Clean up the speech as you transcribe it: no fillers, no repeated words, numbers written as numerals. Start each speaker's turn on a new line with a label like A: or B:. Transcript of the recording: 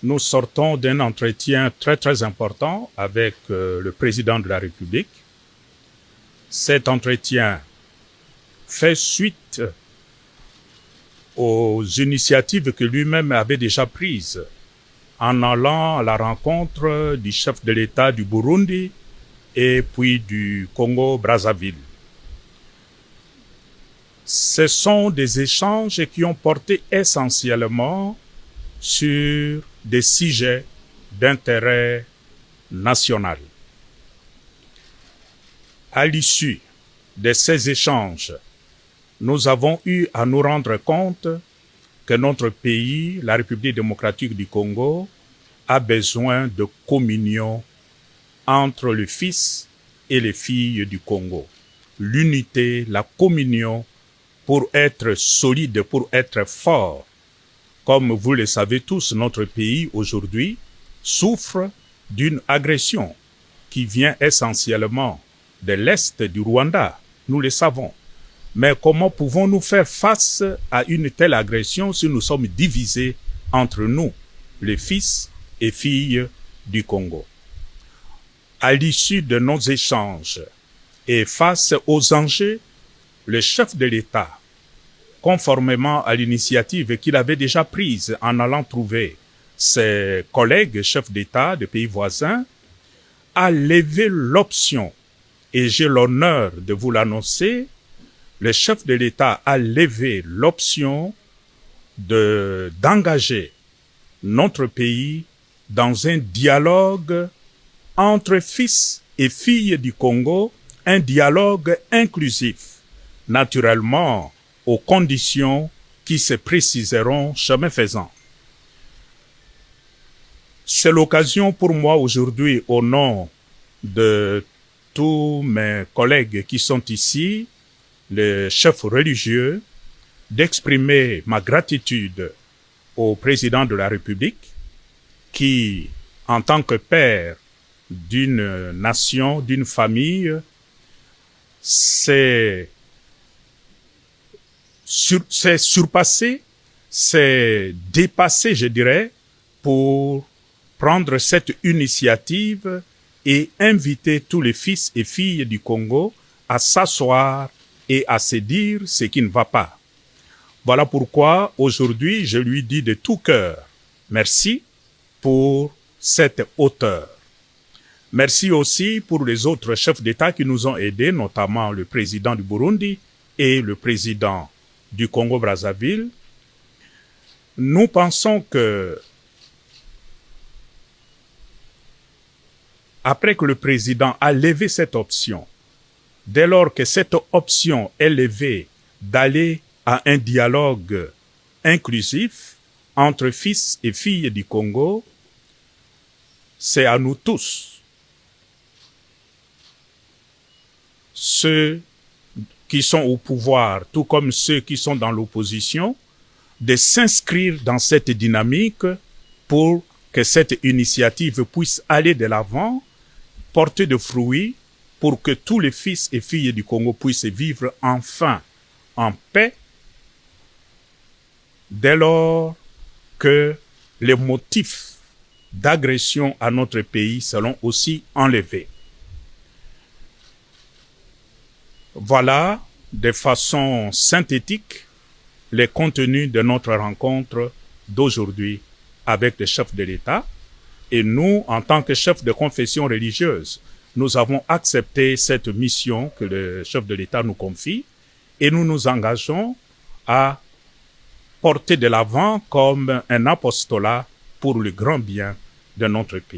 A: Nous sortons d'un entretien très important avec le président de la République. Cet entretien fait suite aux initiatives que lui-même avait déjà prises en allant à la rencontre du chef de l'État du Burundi et puis du Congo-Brazzaville. Ce sont des échanges qui ont porté essentiellement sur des sujets d'intérêt national. À l'issue de ces échanges, nous avons eu à nous rendre compte que notre pays, la République démocratique du Congo, a besoin de communion entre le fils et les filles du Congo. L'unité, la communion pour être solide, pour être fort. Comme vous le savez tous, notre pays aujourd'hui souffre d'une agression qui vient essentiellement de l'Est du Rwanda. Nous le savons. Mais comment pouvons-nous faire face à une telle agression si nous sommes divisés entre nous, les fils et filles du Congo? À l'issue de nos échanges et face aux enjeux, le chef de l'État, conformément à l'initiative qu'il avait déjà prise en allant trouver ses collègues chefs d'État de pays voisins, a levé l'option, et j'ai l'honneur de vous l'annoncer, le chef de l'État a levé l'option d'engager notre pays dans un dialogue entre fils et filles du Congo, un dialogue inclusif, naturellement aux conditions qui se préciseront chemin faisant. C'est l'occasion pour moi aujourd'hui, au nom de tous mes collègues qui sont ici, les chefs religieux, d'exprimer ma gratitude au président de la République qui, en tant que père d'une nation, d'une famille, s'est surpassé, s'est dépassé, je dirais, pour prendre cette initiative et inviter tous les fils et filles du Congo à s'asseoir et à se dire ce qui ne va pas. Voilà pourquoi aujourd'hui je lui dis de tout cœur merci pour cette hauteur. Merci aussi pour les autres chefs d'État qui nous ont aidés, notamment le président du Burundi et le président du Congo-Brazzaville. Nous pensons que après que le président a levé cette option, dès lors que cette option est levée d'aller à un dialogue inclusif entre fils et filles du Congo, c'est à nous tous, ceux qui sont au pouvoir, tout comme ceux qui sont dans l'opposition, de s'inscrire dans cette dynamique pour que cette initiative puisse aller de l'avant, porter de fruits, pour que tous les fils et filles du Congo puissent vivre enfin en paix, dès lors que les motifs d'agression à notre pays seront aussi enlevés. Voilà, de façon synthétique, les contenus de notre rencontre d'aujourd'hui avec le chef de l'État. Et nous, en tant que chef de confession religieuse, nous avons accepté cette mission que le chef de l'État nous confie et nous nous engageons à porter de l'avant comme un apostolat pour le grand bien de notre pays.